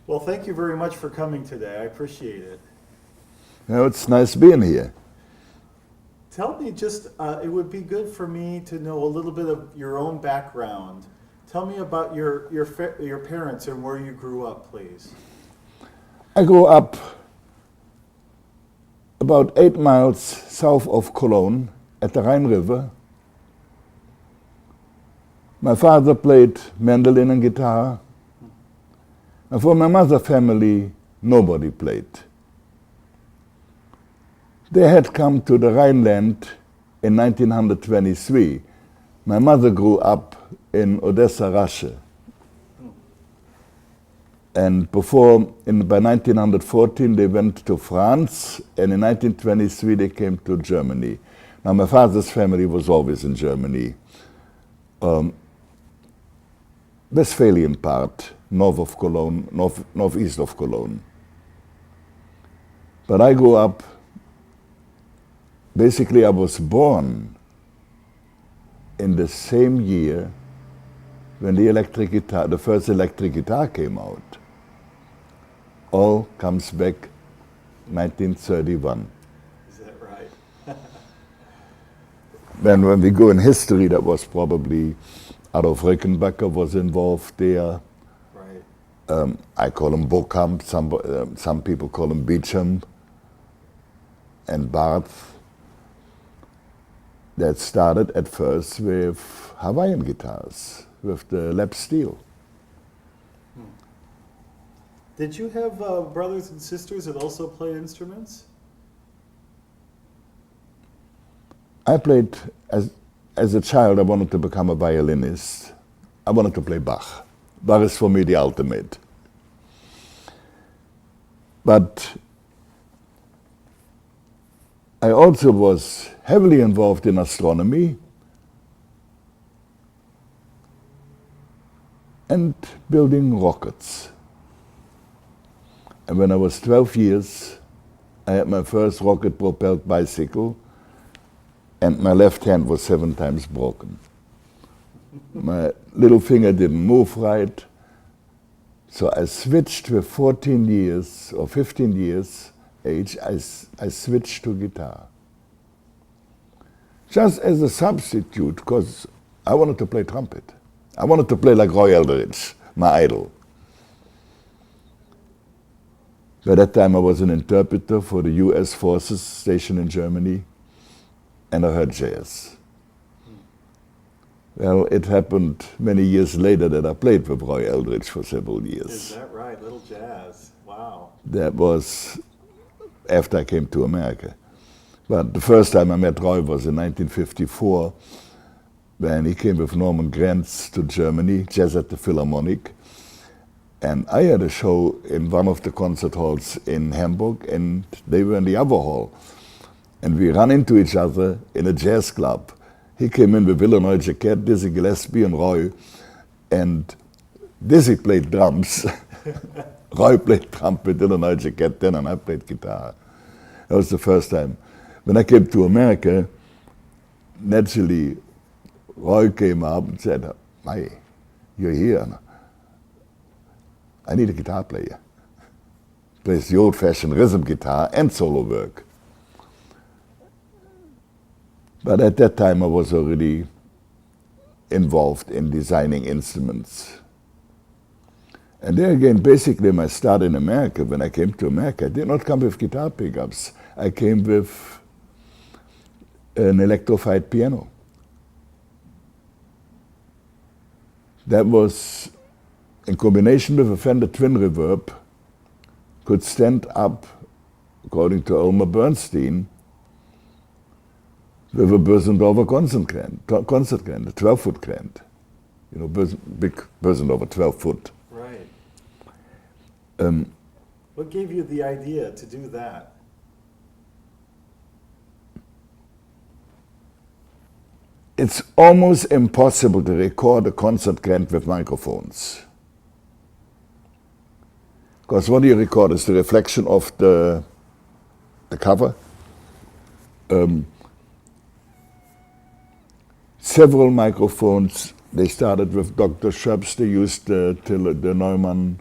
Well, thank you very much for coming today. I appreciate it. It's nice being here. Tell me just, it would be good for me to know a little bit of your own background. Tell me about your parents and where you grew up, please. I grew up about 8 miles south of Cologne at the Rhine River. My father played mandolin and guitar. And for my mother's family, nobody played. They had come to the Rhineland in 1923. My mother grew up in Odessa, Russia. And by 1914, they went to France, and in 1923, they came to Germany. Now, my father's family was always in Germany. Westphalian part, north of Cologne, northeast of Cologne. But I grew up, basically I was born in the same year when the first electric guitar came out. All comes back 1931. Is that right? Then when we go in history, that was probably Adolf Rickenbacker was involved there. Right. I call him Bokamp, some people call him Beecham and Barth. That started at first with Hawaiian guitars, with the lap steel. Did you have brothers and sisters that also played instruments? I played, as a child, I wanted to become a violinist. I wanted to play Bach. Bach is for me the ultimate. But I also was heavily involved in astronomy and building rockets. And when I was 12 years, I had my first rocket-propelled bicycle, and my left hand was 7 times broken. My little finger didn't move right, so I switched with 14 years or 15 years age, I switched to guitar. Just as a substitute, because I wanted to play trumpet. I wanted to play like Roy Eldridge, my idol. By that time I was an interpreter for the US forces stationed in Germany, and I heard jazz. Well, it happened many years later that I played with Roy Eldridge for several years. Is that right? Little jazz. Wow. That was after I came to America. But the first time I met Roy was in 1954, when he came with Norman Granz to Germany, Jazz at the Philharmonic. And I had a show in one of the concert halls in Hamburg, and they were in the other hall. And we ran into each other in a jazz club. He came in with Illinois Jacquet, Dizzy Gillespie, and Roy. And Dizzy played drums. Roy played trumpet, Illinois Jacquet then, and I played guitar. That was the first time. When I came to America, naturally, Roy came up and said, "Hey, you're here. I need a guitar player." Plays the old-fashioned rhythm guitar and solo work. But at that time I was already involved in designing instruments. And there again, basically my start in America, when I came to America, I did not come with guitar pickups. I came with an electrified piano. That was, in combination with a Fender Twin Reverb, could stand up, according to Elmer Bernstein, with a Bösendorfer concert grand, a 12-foot grand. You know, big Bösendorfer, 12-foot. Right. What gave you the idea to do that? It's almost impossible to record a concert grand with microphones. Because what you record is the reflection of the cover. Several microphones, they started with Dr. Schöps, they used the Neumann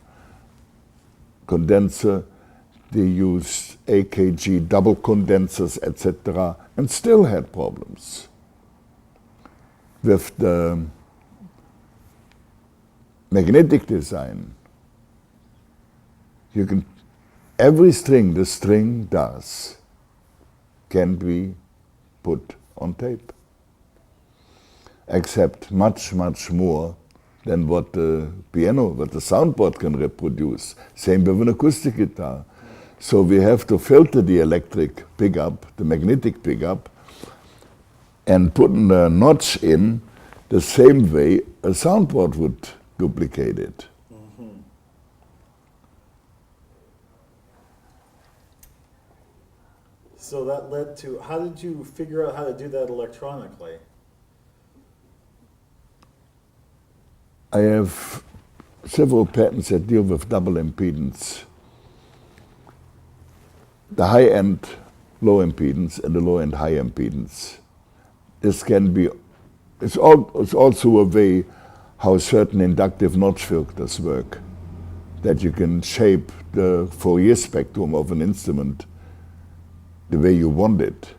condenser, they used AKG double condensers, etc., and still had problems. With the magnetic design, you can, every string the string does can be put on tape, except much, much more than what the piano, what the soundboard can reproduce. Same with an acoustic guitar. So we have to filter the electric pickup, the magnetic pickup, and put a notch in the same way a soundboard would duplicate it. Mm-hmm. So that led to, how did you figure out how to do that electronically? I have several patents that deal with double impedance. The high-end low impedance and the low-end high impedance. This can be, it's also a way how certain inductive notch filters work, that you can shape the Fourier spectrum of an instrument the way you want it.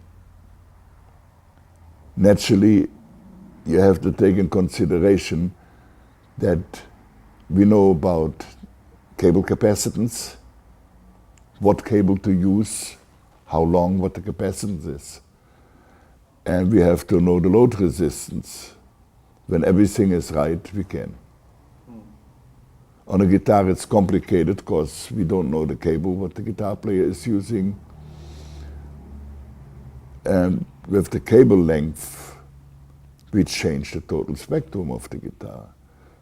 Naturally, you have to take in consideration that we know about cable capacitance, what cable to use, how long, what the capacitance is. And we have to know the load resistance. When everything is right, we can. On a guitar it's complicated because we don't know the cable, what the guitar player is using. And with the cable length, we change the total spectrum of the guitar.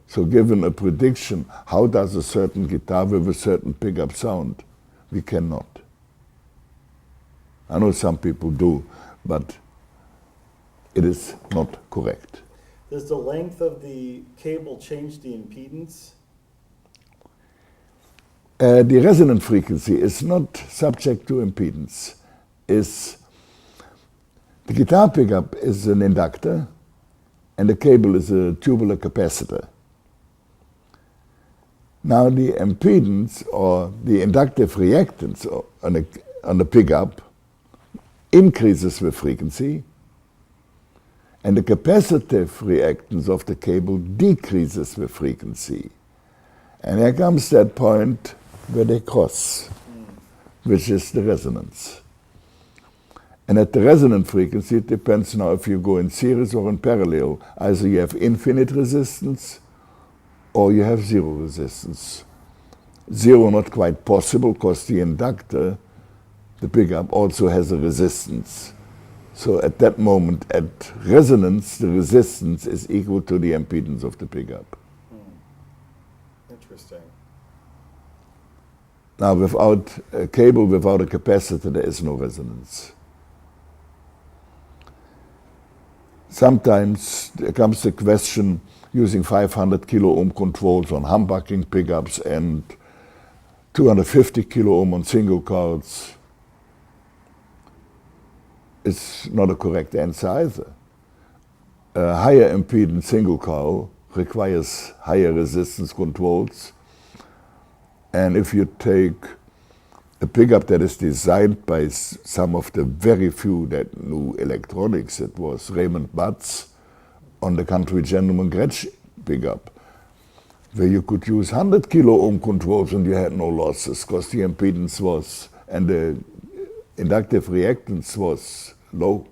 So given a prediction, how does a certain guitar with a certain pickup sound? We cannot. I know some people do, but it is not correct. Does the length of the cable change the impedance? The resonant frequency is not subject to impedance. The guitar pickup is an inductor and the cable is a tubular capacitor. Now the impedance or the inductive reactance on the pickup increases with frequency and the capacitive reactance of the cable decreases with frequency. And here comes that point where they cross, which is the resonance. And at the resonant frequency, it depends now if you go in series or in parallel. Either you have infinite resistance or you have zero resistance. Zero not quite possible because the inductor, the pickup, also has a resistance. So at that moment, at resonance, the resistance is equal to the impedance of the pickup. Interesting. Now without a cable, without a capacitor, there is no resonance. Sometimes there comes the question using 500 kilo ohm controls on humbucking pickups and 250 kilo ohm on single coils. It's not a correct answer either. A higher impedance single coil requires higher resistance controls. And if you take a pickup that is designed by some of the very few that knew electronics, it was Raymond Butts on the Country Gentleman Gretsch pickup, where you could use 100 kilo ohm controls and you had no losses because the impedance was, and the inductive reactance was low.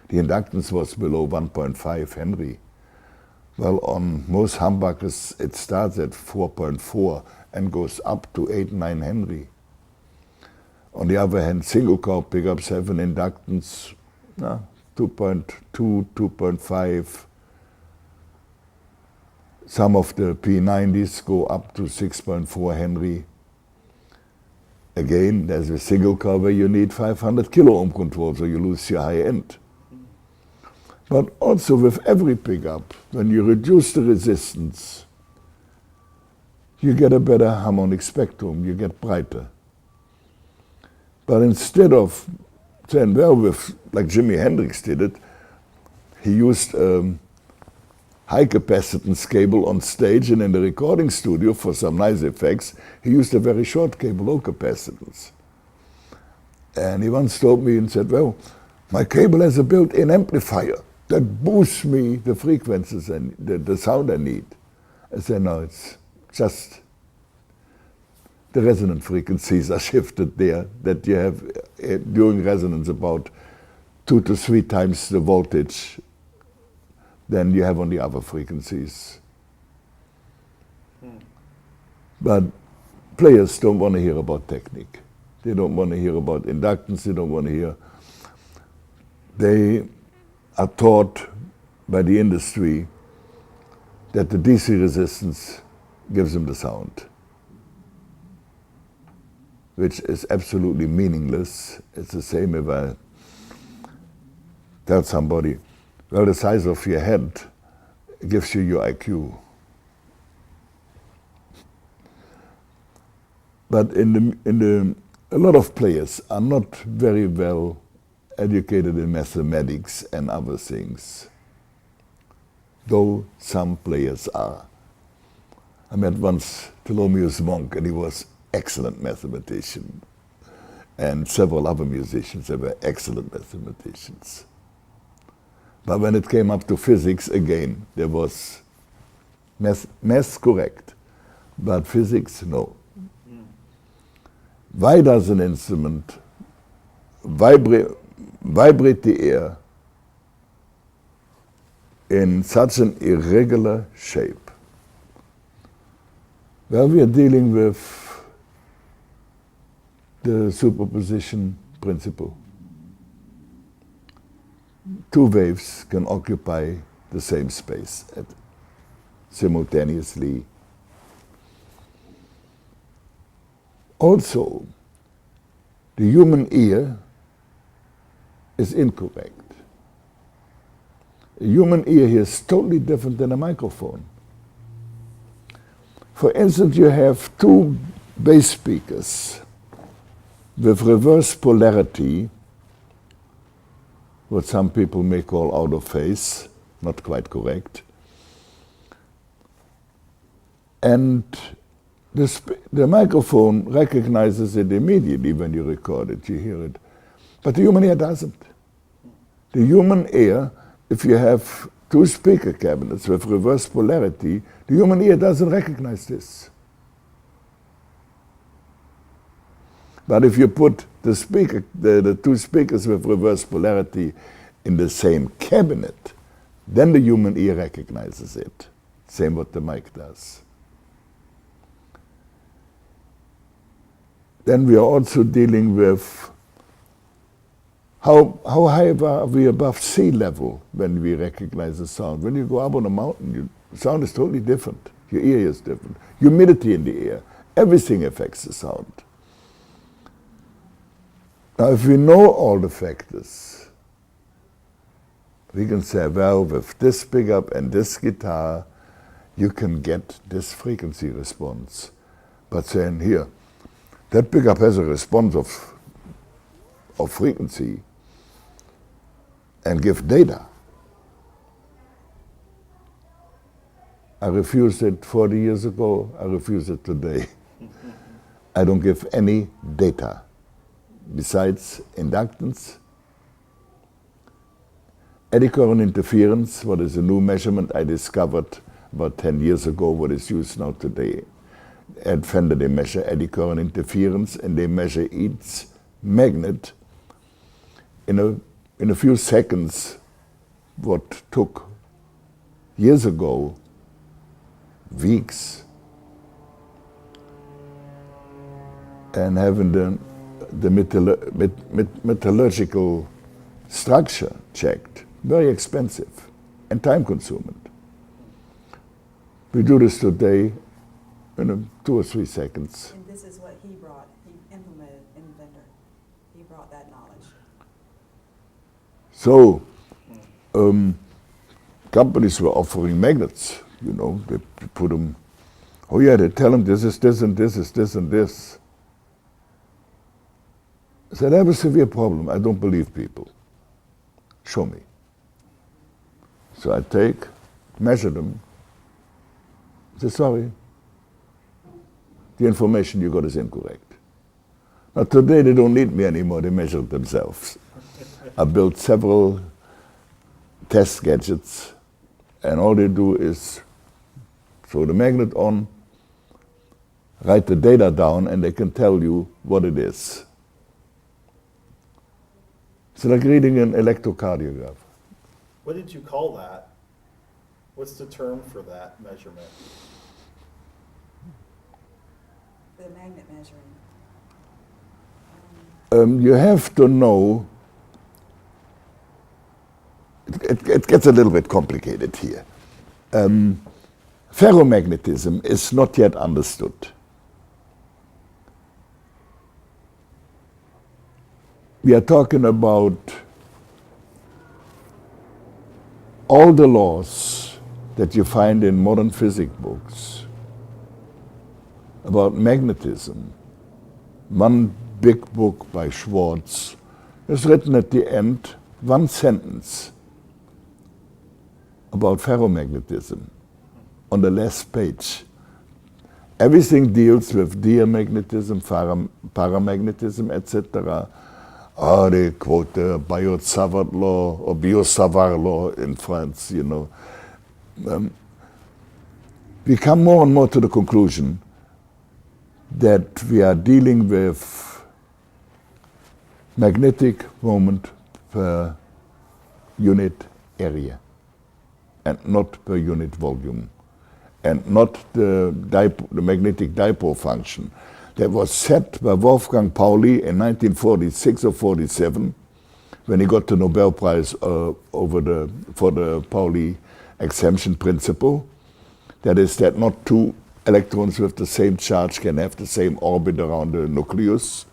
The inductance was below 1.5 Henry. Well, on most humbuckers it starts at 4.4 and goes up to 8-9 Henry. On the other hand, single coil pickups have an inductance 2.2, 2.5. Some of the P90s go up to 6.4 Henry. Again, there's a single coil where you need 500 kilo ohm control, so you lose your high end. But also with every pickup, when you reduce the resistance, you get a better harmonic spectrum, you get brighter. But instead of saying, well, like Jimi Hendrix did it, he used a high capacitance cable on stage, and in the recording studio for some nice effects, he used a very short cable, low capacitance. And he once told me and said, well, my cable has a built-in amplifier that boosts me the frequencies and the sound I need. I said, no, it's just the resonant frequencies are shifted there, that you have during resonance about 2 to 3 times the voltage than you have on the other frequencies. But players don't want to hear about technique. They don't want to hear about inductance, they don't want to hear. They are taught by the industry that the DC resistance gives them the sound, which is absolutely meaningless. It's the same if I tell somebody, well, the size of your head gives you your IQ. But a lot of players are not very well educated in mathematics and other things, though some players are. I met once Thelonious Monk, and he was excellent mathematician, and several other musicians that were excellent mathematicians. But when it came up to physics, again, there was math correct, but physics, no. Why does an instrument vibrate the air in such an irregular shape? Well, we are dealing with the superposition principle. 2 waves can occupy the same space simultaneously. Also, the human ear is incorrect. A human ear hears totally different than a microphone. For instance, you have 2 bass speakers with reverse polarity, what some people may call out of phase, not quite correct. And the microphone recognizes it immediately when you record it, you hear it. But the human ear doesn't. The human ear, if you have 2 speaker cabinets with reverse polarity, the human ear doesn't recognize this. But if you put the 2 speakers with reverse polarity in the same cabinet, then the human ear recognizes it. Same what the mic does. Then we are also dealing with how high are we above sea level when we recognize the sound. When you go up on a mountain, the sound is totally different. Your ear is different. Humidity in the air, everything affects the sound. Now, if we know all the factors, we can say, well, with this pickup and this guitar, you can get this frequency response. But saying here, that pickup has a response of frequency and give data. I refused it 40 years ago, I refuse it today. I don't give any data besides inductance, eddy current interference, what is a new measurement I discovered about 10 years ago, what is used now today. At Fender they measure eddy current interference, and they measure each magnet in a few seconds, what took years ago weeks. And having the metallurgical structure checked, very expensive and time consuming. We do this today in 2 or 3 seconds. And this is what he brought, he implemented in Fender. He brought that knowledge. So, companies were offering magnets, you know, they put them, oh yeah, they tell them this is this and this is this and this. I said, I have a severe problem, I don't believe people. Show me. So I take measure them. I say, sorry, the information you got is incorrect. Now today they don't need me anymore, they measure it themselves. I built several test gadgets, and all they do is throw the magnet on, write the data down, and they can tell you what it is. It's like reading an electrocardiograph. What did you call that? What's the term for that measurement? The magnet measuring. You have to know, it gets a little bit complicated here. Ferromagnetism is not yet understood. We are talking about all the laws that you find in modern physics books about magnetism. One big book by Schwartz is written at the end, one sentence about ferromagnetism on the last page. Everything deals with diamagnetism, paramagnetism, etc. They quote the Biot-Savart law or Biot-Savart law in France, you know. We come more and more to the conclusion that we are dealing with magnetic moment per unit area and not per unit volume, and not the magnetic dipole function that was set by Wolfgang Pauli in 1946 or 47 when he got the Nobel Prize for the Pauli exemption principle. That is that not two electrons with the same charge can have the same orbit around the nucleus.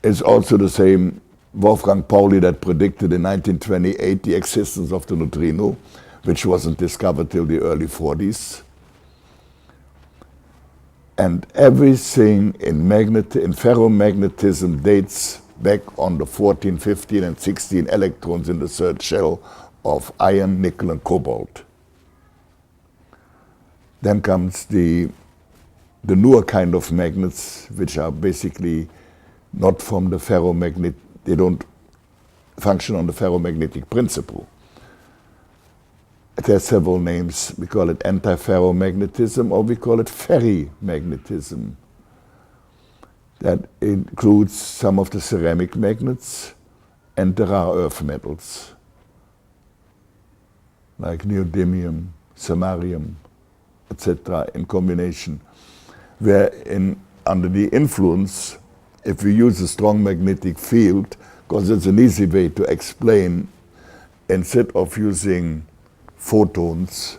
It's also the same Wolfgang Pauli that predicted in 1928 the existence of the neutrino, which wasn't discovered till the early 40s. And everything in ferromagnetism dates back on the 14, 15, and 16 electrons in the third shell of iron, nickel, and cobalt. Then comes the newer kind of magnets, which are basically not from the ferromagnet, they don't function on the ferromagnetic principle. It has several names. We call it anti-ferromagnetism, or we call it ferrimagnetism. That includes some of the ceramic magnets and the rare earth metals, like neodymium, samarium, etc., in combination, where under the influence, if we use a strong magnetic field, because it's an easy way to explain, instead of using photons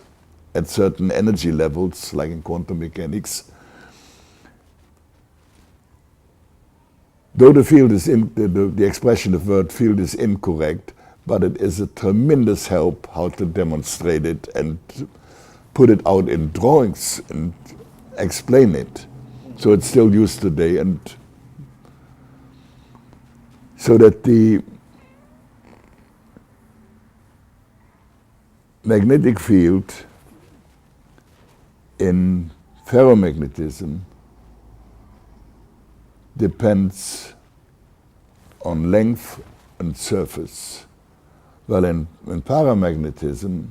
at certain energy levels, like in quantum mechanics, though the field is the expression of word field is incorrect, but it is a tremendous help how to demonstrate it and put it out in drawings and explain it. So it's still used today, and so that the magnetic field in ferromagnetism depends on length and surface. Well, in paramagnetism,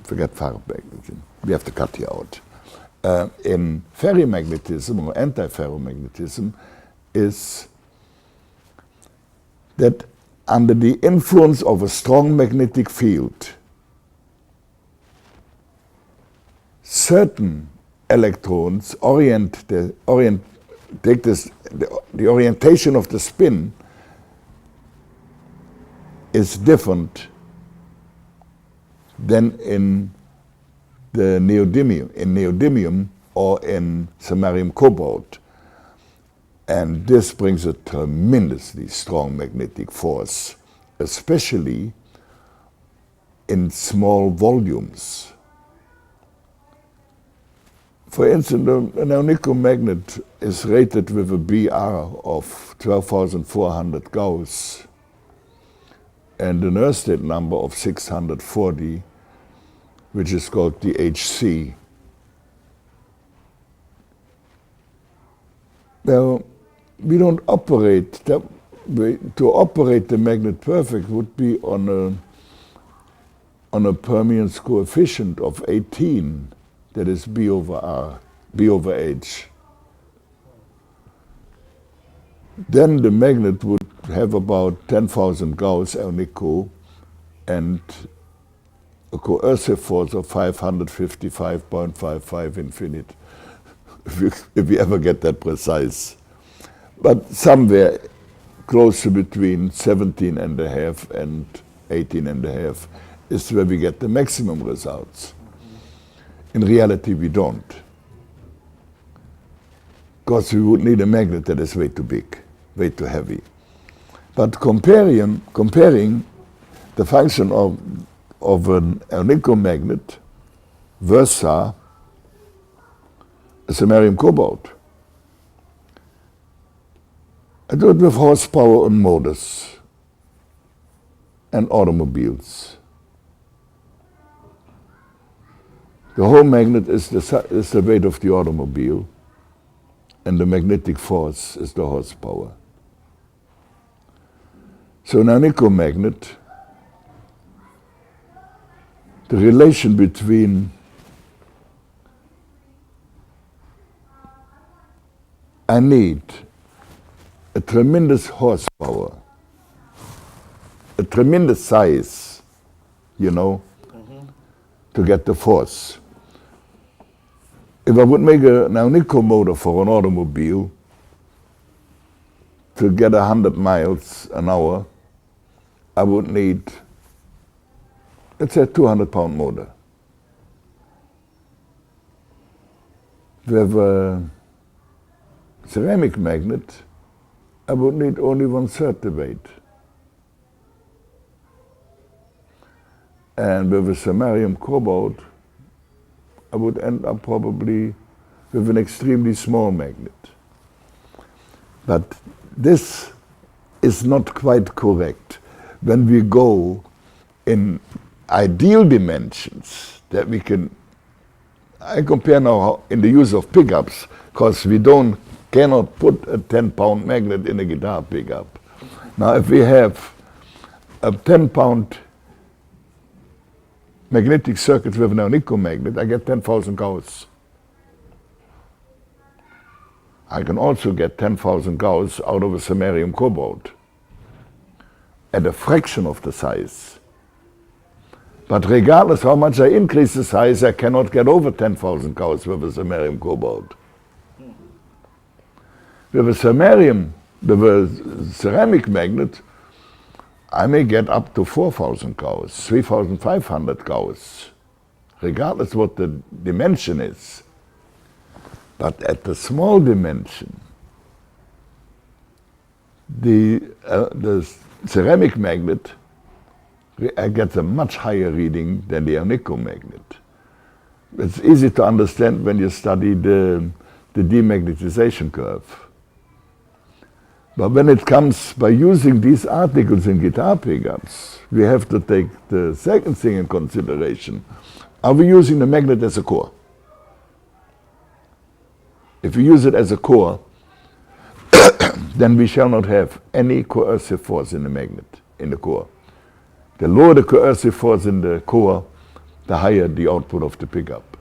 forget ferromagnetism, we have to cut here out. In ferrimagnetism or anti-ferromagnetism is that under the influence of a strong magnetic field, certain electrons the orientation of the spin is different than in the neodymium or in samarium cobalt. And this brings a tremendously strong magnetic force, especially in small volumes. For instance, a neonickel magnet is rated with a BR of 12,400 Gauss. and an Earth state number of 640, which is called the HC. Well, we don't operate that way. To operate the magnet perfect would be on a permeance coefficient of 18, that is B over R, B over H. Then the magnet would have about 10,000 Gauss Nico and a coercive force of 555.55 infinite, if you ever get that precise. But somewhere close to between 17 and a half and 18 and a half is where we get the maximum results. In reality, we don't. Because we would need a magnet that is way too big, way too heavy. But comparing the function of an electromagnet versus a samarium cobalt, I do it with horsepower and motors and automobiles. The whole magnet is the weight of the automobile, and the magnetic force is the horsepower. So in an ecomagnet, the relation between I need a tremendous horsepower, a tremendous size, to get the force. If I would make an Alnico motor for an automobile to get 100 miles an hour, I would need, let's say, a 200-pound motor. If we have a ceramic magnet, I would need only 1/3 the weight. And with a samarium cobalt, I would end up probably with an extremely small magnet. But this is not quite correct. When we go in ideal dimensions that we can, I compare now in the use of pickups, because we cannot put a 10-pound magnet in a guitar pickup. Now if we have a 10-pound magnetic circuit with an electromagnet, I get 10,000 Gauss. I can also get 10,000 Gauss out of a samarium cobalt at a fraction of the size. But regardless how much I increase the size, I cannot get over 10,000 Gauss with a samarium cobalt. With a ceramic magnet, I may get up to 4,000 Gauss, 3,500 Gauss, regardless what the dimension is. But at the small dimension, the ceramic magnet gets a much higher reading than the Alnico magnet. It's easy to understand when you study the demagnetization curve. But when it comes by using these articles in guitar pickups, we have to take the second thing in consideration. Are we using the magnet as a core? If we use it as a core, then we shall not have any coercive force in the magnet, in the core. The lower the coercive force in the core, the higher the output of the pickup.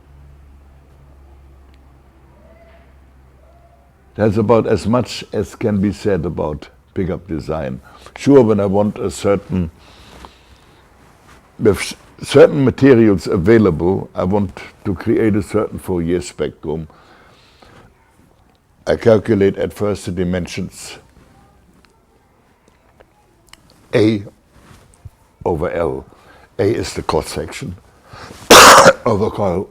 That's about as much as can be said about pickup design. Sure, when I want with certain materials available, I want to create a certain Fourier spectrum. I calculate at first the dimensions A over L. A is the cross section of a coil,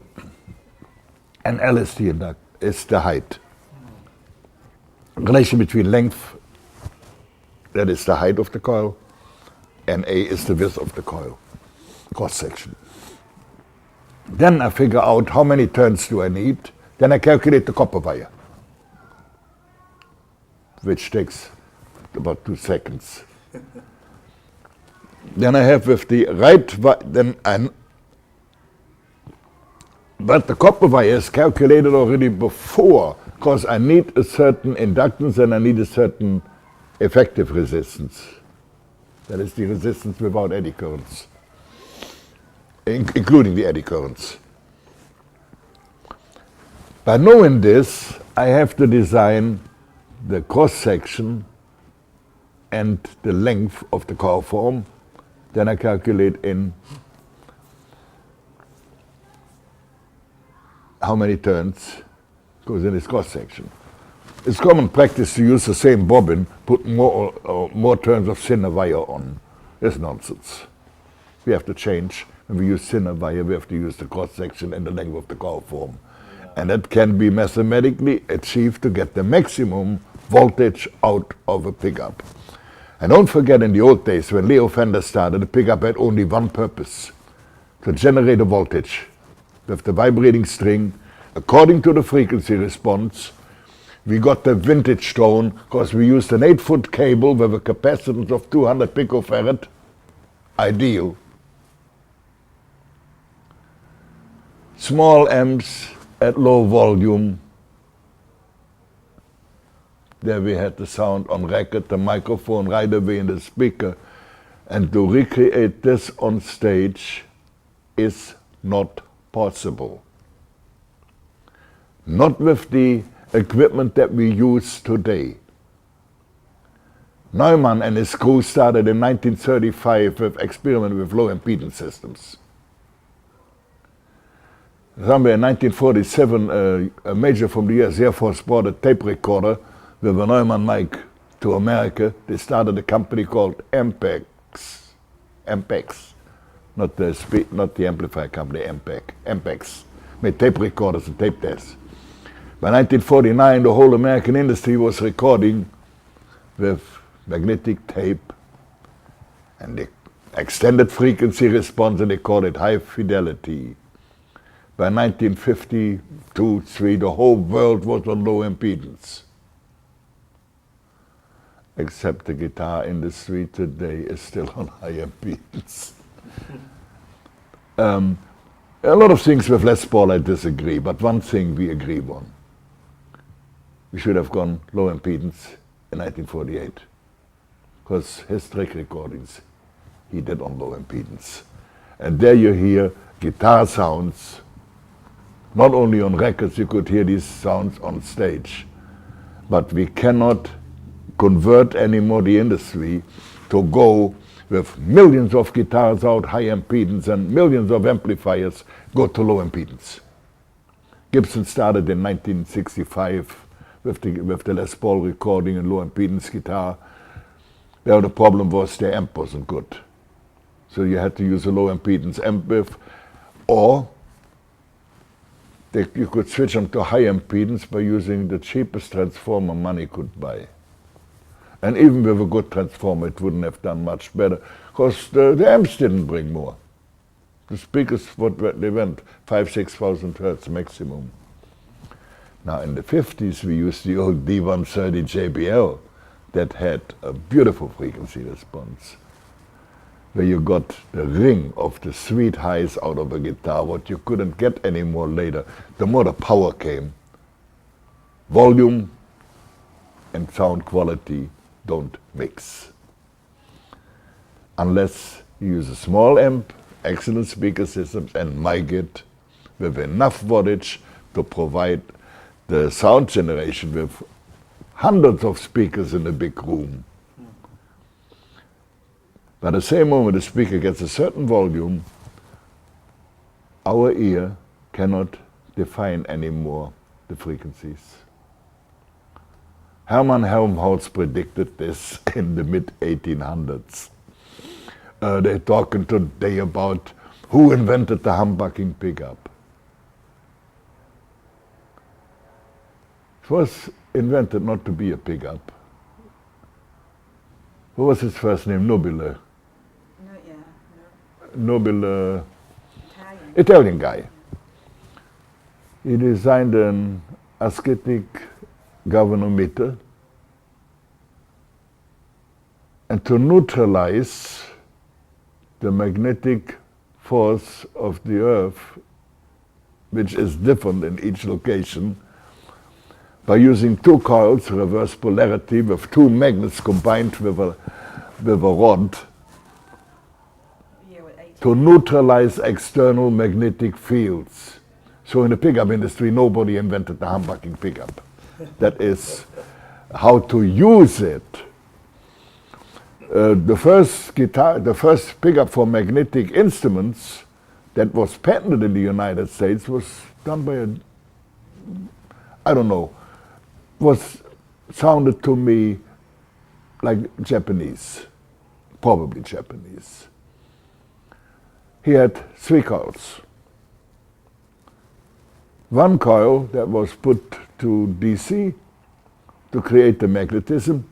and L is the height. Relation between length, that is the height of the coil, and A is the width of the coil, cross section. Then I figure out how many turns do I need. Then I calculate the copper wire, which takes about 2 seconds. Then I have with the but the copper wire is calculated already before, because I need a certain inductance and I need a certain effective resistance. That is the resistance without eddy currents, including the eddy currents. By knowing this, I have to design the cross-section and the length of the core form. Then I calculate in how many turns goes in this cross-section. It's common practice to use the same bobbin, put more turns of thinner wire on. That's nonsense. We have to change. When we use thinner wire, we have to use the cross-section and the length of the core form. And that can be mathematically achieved to get the maximum voltage out of a pickup. And don't forget, in the old days, when Leo Fender started, the pickup had only one purpose: to generate a voltage with the vibrating string. According to the frequency response, we got the vintage tone because we used an 8-foot cable with a capacitance of 200 picofarad. Ideal. Small amps at low volume. There we had the sound on record, the microphone right away in the speaker. And to recreate this on stage is not possible. Not with the equipment that we use today. Neumann and his crew started in 1935 with experiment with low impedance systems. Somewhere in 1947, a major from the US Air Force brought a tape recorder with a Neumann mic to America. They started a company called Ampex. Ampex. Not the amplifier company, Ampex. Made tape recorders and tape tests. By 1949, the whole American industry was recording with magnetic tape, and the extended frequency response, and they called it high fidelity. By 1952-3, the whole world was on low impedance. Except the guitar industry today is still on high impedance. A lot of things with Les Paul I disagree, but one thing we agree on. We should have gone low impedance in 1948, because his trick recordings he did on low impedance. And there you hear guitar sounds. Not only on records, you could hear these sounds on stage. But we cannot convert anymore the industry to go with millions of guitars out high impedance and millions of amplifiers go to low impedance. Gibson started in 1965 with the Les Paul recording and low impedance guitar. There the problem was the amp wasn't good. So you had to use a low impedance amp with, or you could switch them to high impedance by using the cheapest transformer money could buy. And even with a good transformer, it wouldn't have done much better, because the amps didn't bring more. The speakers, they went 5,000–6,000 hertz maximum. Now in the 50s, we used the old D130 JBL that had a beautiful frequency response, where you got the ring of the sweet highs out of a guitar, what you couldn't get anymore later. The more the power came, volume and sound quality don't mix. Unless you use a small amp, excellent speaker systems, and mic it with enough wattage to provide the sound generation with hundreds of speakers in a big room. But at the same moment the speaker gets a certain volume, our ear cannot define anymore the frequencies. Hermann Helmholtz predicted this in the mid-1800s. They're talking today about who invented the humbucking pickup. It was invented not to be a pickup. What was his first name? Nobile. Nobile, Italian guy. He designed an ascetic galvanometer, and to neutralize the magnetic force of the Earth, which is different in each location, by using two coils, reverse polarity, with two magnets combined with a rod, Yeah, with 18. to neutralize external magnetic fields. So in the pickup industry, nobody invented the humbucking pickup. That is how to use it. The first pickup for magnetic instruments that was patented in the United States was done by sounded to me like Japanese, probably Japanese. He had three coils. One coil that was put to DC to create the magnetism.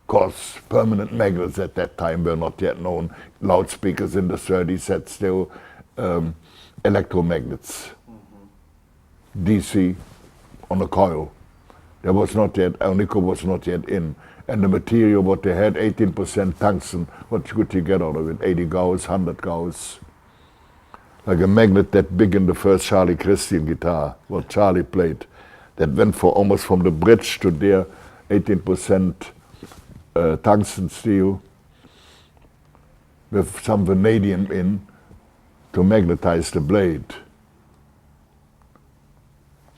Of course, permanent magnets at that time were not yet known. Loudspeakers in the 30s had still electromagnets. DC on a coil. There was not yet, nickel was not yet in. And the material, what they had, 18% tungsten. What could you get out of it? 80 Gauss, 100 Gauss. Like a magnet that big in the first Charlie Christian guitar, what Charlie played. That went for almost from the bridge to there, 18% tungsten steel with some vanadium in to magnetize the blade.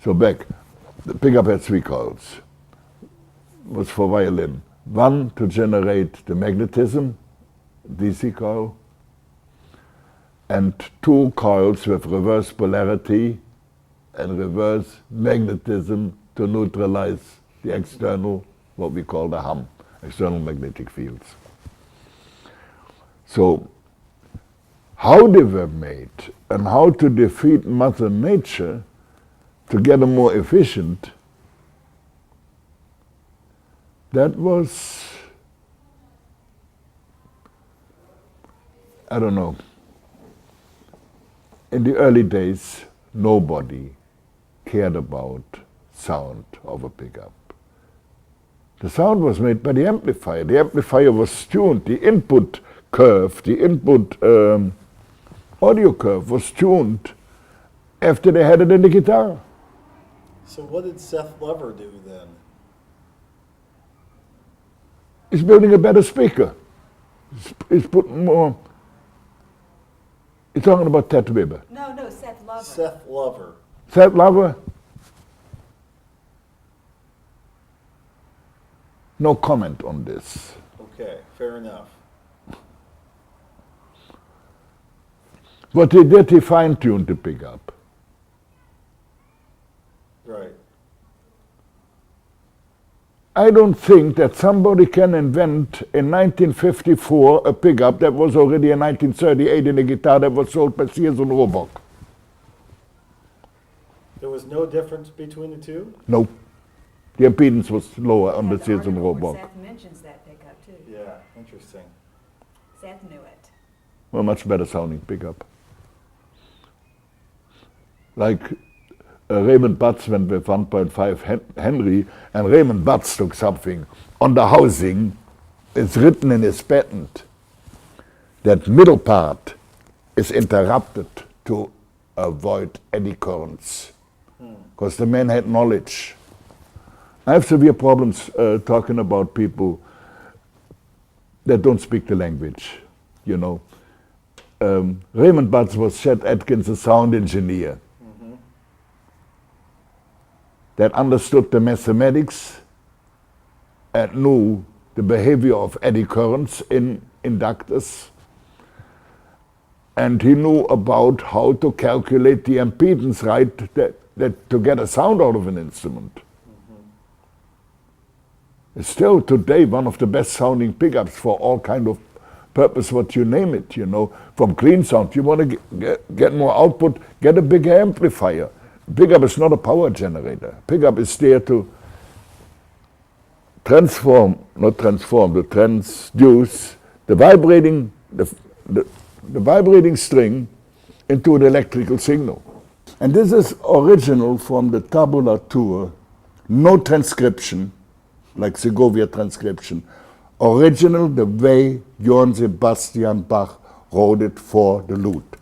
So back, the pickup had three coils. Was for violin. One to generate the magnetism, DC coil, and two coils with reverse polarity and reverse magnetism to neutralize the external, what we call the hum, external magnetic fields. So how they were made and how to defeat Mother Nature to get them more efficient, that was, I don't know. In the early days, nobody cared about sound of a pickup. The sound was made by the amplifier. The amplifier was tuned. The input curve, the input audio curve was tuned after they had it in the guitar. So what did Seth Lover do then? He's building a better speaker. He's putting more. You're talking about Ted Weber. No, Seth Lover. Seth Lover. Seth Lover? No comment on this. Okay, fair enough. What he did, he fine-tuned the pickup. Right. I don't think that somebody can invent in 1954 a pickup that was already in 1938 in a guitar that was sold by Sears and Roebuck. There was no difference between the two? No. The impedance was lower on Yeah, the Sears and article where Roebuck. Seth mentions that pickup too. Yeah, interesting. Seth knew it. Well, much better sounding pickup. Like Raymond Butts went with 1.5 Henry, and Raymond Butts took something on the housing. It's written in his patent that middle part is interrupted to avoid eddy currents, because the man had knowledge. I have severe problems talking about people that don't speak the language, you know. Raymond Butts was Chet Atkins' sound engineer. That understood the mathematics and knew the behavior of eddy currents in inductors. And he knew about how to calculate the impedance right that to get a sound out of an instrument. It's still today one of the best sounding pickups for all kind of purpose, what you name it, you know. From clean sound, you want to get more output, get a bigger amplifier. Pickup is not a power generator. Pickup is there to transduce the vibrating string into an electrical signal. And this is original from the tabulatur, no transcription, like Segovia transcription. Original the way Johann Sebastian Bach wrote it for the lute,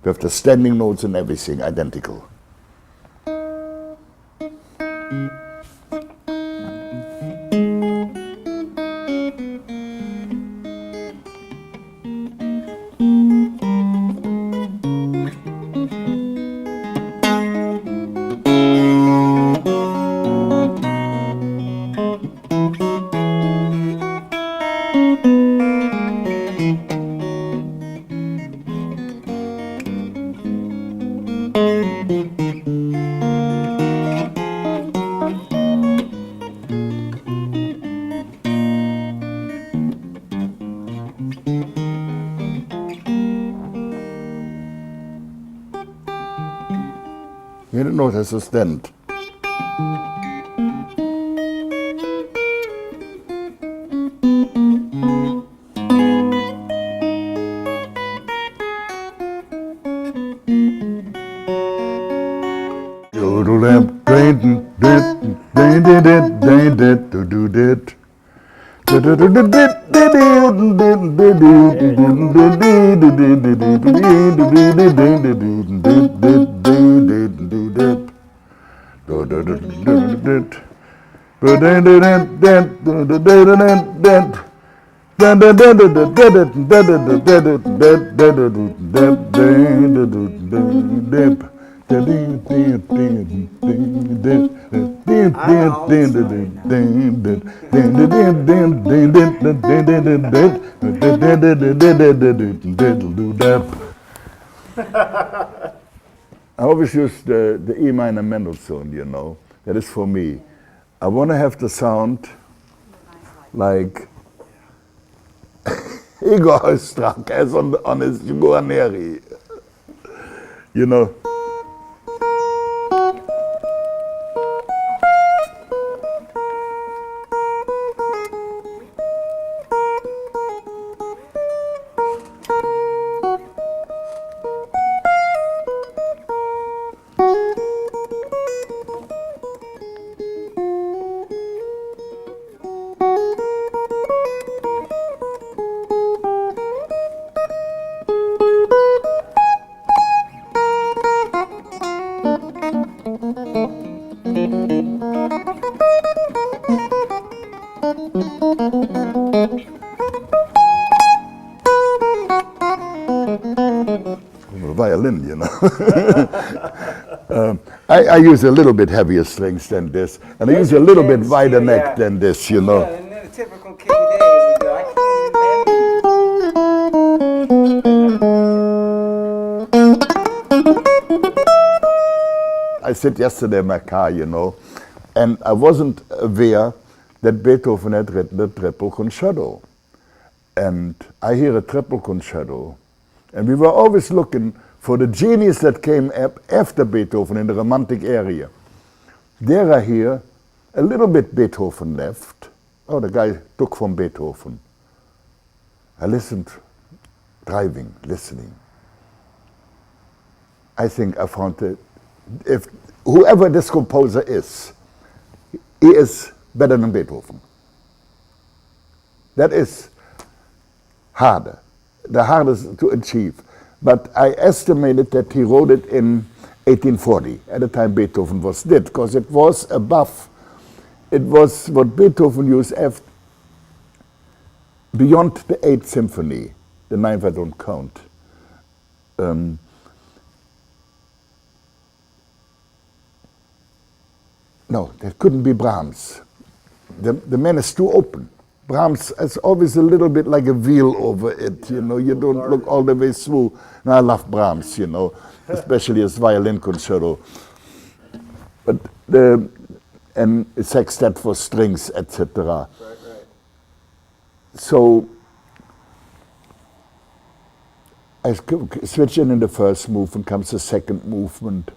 with the standing notes and everything identical. Jede Note Assistent. I always use the E minor Mendelssohn, you know. That is for me. I want to have the sound like Igor Strack as on his Guarneri. You know. Violin, you know. I use a little bit heavier strings than this, and I use a little bit wider neck than this, you know. Yeah, and then a typical kid today would do, I can't I sit yesterday in my car, you know, and I wasn't aware that Beethoven had written a triple concerto. And I hear a triple concerto. And we were always looking for the genius that came up after Beethoven in the Romantic area. There I hear a little bit Beethoven left. Oh, the guy took from Beethoven. I listened, driving, listening. I think I found that if whoever this composer is, he is better than Beethoven. That is harder, the hardest to achieve. But I estimated that he wrote it in 1840, at the time Beethoven was dead, because it was above, it was what Beethoven used beyond the 8th symphony, the 9th I don't count. No, that couldn't be Brahms. The man is too open. Brahms is always a little bit like a wheel over it, you know, you don't look all the way through. Now I love Brahms, you know, especially his violin concerto. But and a sextet for strings, etc. Right. So I switch in the first movement, comes the second movement.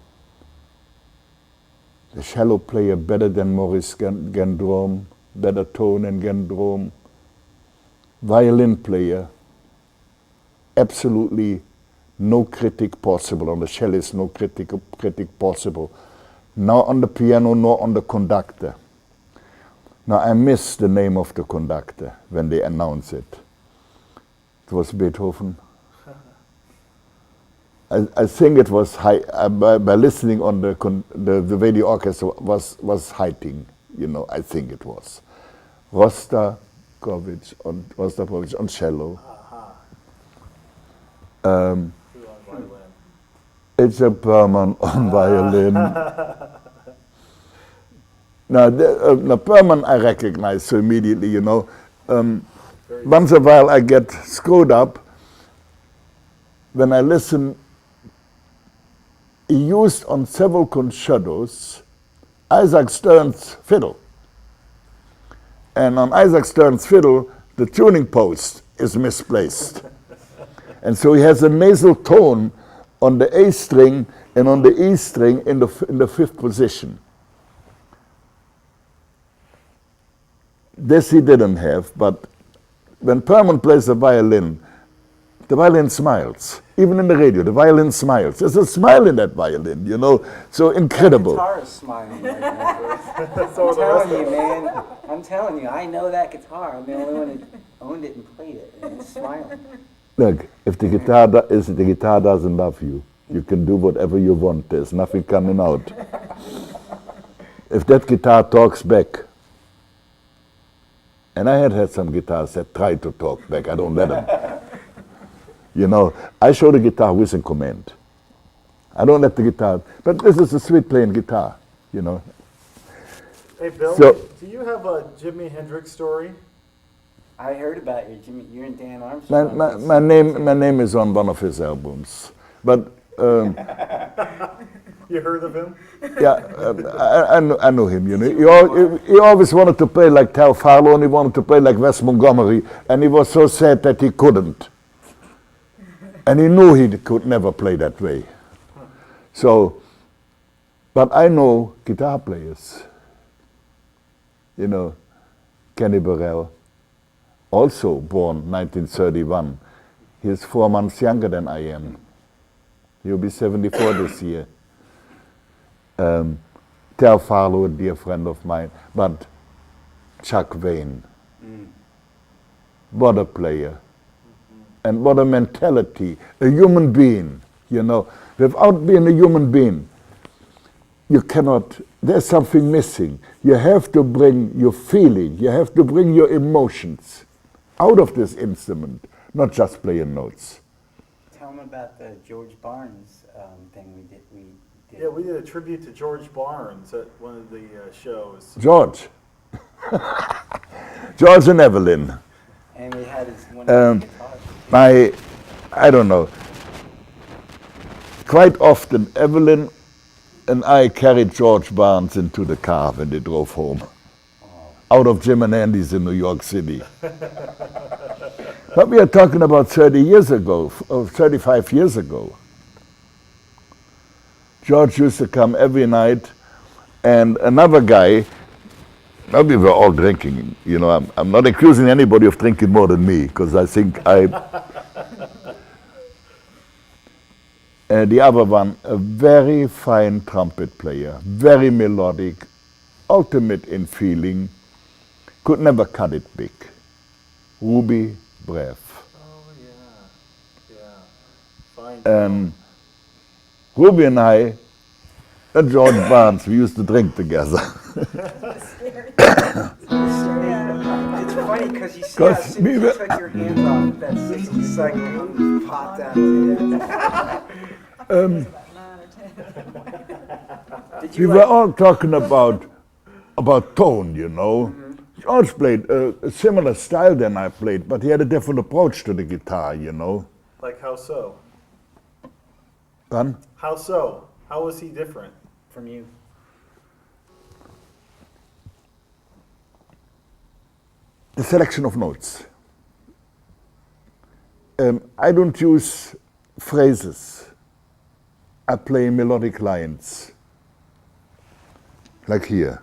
The cello player better than Maurice Gendron, better tone than Gendron. Violin player, absolutely no critic possible. On the cellist, no critic possible. Not on the piano, nor on the conductor. Now I miss the name of the conductor when they announce it. It was Beethoven. I think it was high, by listening on the way the orchestra was hiding, you know, I think it was. Rostakovich on cello. Who on violin? It's a Berman on violin. Now, the Berman I recognize so immediately, you know. Once in a while I get screwed up when I listen. He used on several concertos Isaac Stern's fiddle. And on Isaac Stern's fiddle, the tuning post is misplaced. And so he has a nasal tone on the A string and on the E string in the fifth position. This he didn't have, but when Perman plays the violin smiles. Even in the radio, the violin smiles. There's a smile in that violin, you know, so incredible. The guitar is smiling right now. I'm telling you, man. I'm telling you, I know that guitar. I'm the only one that owned it and played it, and it's smiling. Look, if the guitar doesn't love you, you can do whatever you want. There's nothing coming out. If that guitar talks back, and I had some guitars that try to talk back, I don't let them. You know, I show the guitar who is in command. I don't let the guitar, but this is a sweet playing guitar, you know. Hey, Bill, So- do you have a Jimi Hendrix story? I heard about you, Jimmy. You and Dan Armstrong. My name is on one of his albums, but You heard of him? yeah, I know him. You know, he always wanted to play like Tal Farlow, and he wanted to play like Wes Montgomery, and he was so sad that he couldn't, and he knew he could never play that way. So, but I know guitar players. You know, Kenny Burrell, also born 1931. He is 4 months younger than I am. He'll be 74 this year. Tal Farlow, a dear friend of mine, but Chuck Wayne. What a player. And what a mentality, a human being, you know. Without being a human being, you cannot, there's something missing. You have to bring your feeling, you have to bring your emotions out of this instrument, not just playing notes. Tell them about the George Barnes thing we did. Yeah, we did a tribute to George Barnes at one of the shows. George. George and Evelyn. And we had his one of his guitars. I don't know. Quite often, Evelyn and I carried George Barnes into the car when they drove home, out of Jim and Andy's in New York City. But we are talking about 30 years ago, or 35 years ago. George used to come every night, and another guy, well, we were all drinking, you know, I'm not accusing anybody of drinking more than me, because I think the other one, a very fine trumpet player, very melodic, ultimate in feeling, could never cut it big. Ruby Breath. Oh, yeah. Fine. Ruby and I, and George Barnes, we used to drink together. It's funny because you see how Because soon we as you were- took your hands off that 60 second popped out. Did We you were all talking about tone, you know. George played a similar style than I played, but he had a different approach to the guitar, you know. Like how so? Pardon? How so? How was he different? from you? The selection of notes. I don't use phrases. I play melodic lines, like here.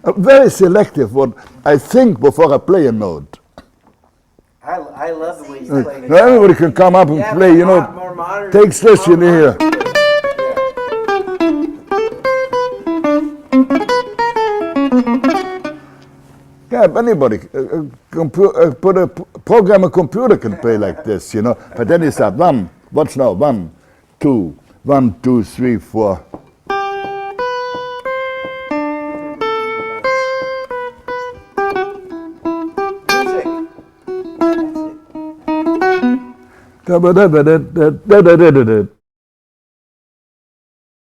Very selective. What I think before I play a note. I love the way you play. Now everybody can come up and Yeah, play. You know, more modern. take this in here. Yeah, anybody, program a computer can play like this, you know. But then you start one. What's now? 1, 2, 1, 2, 3, 4. Music. That's it. Da-ba-da-ba-da-da-da-da-da-da.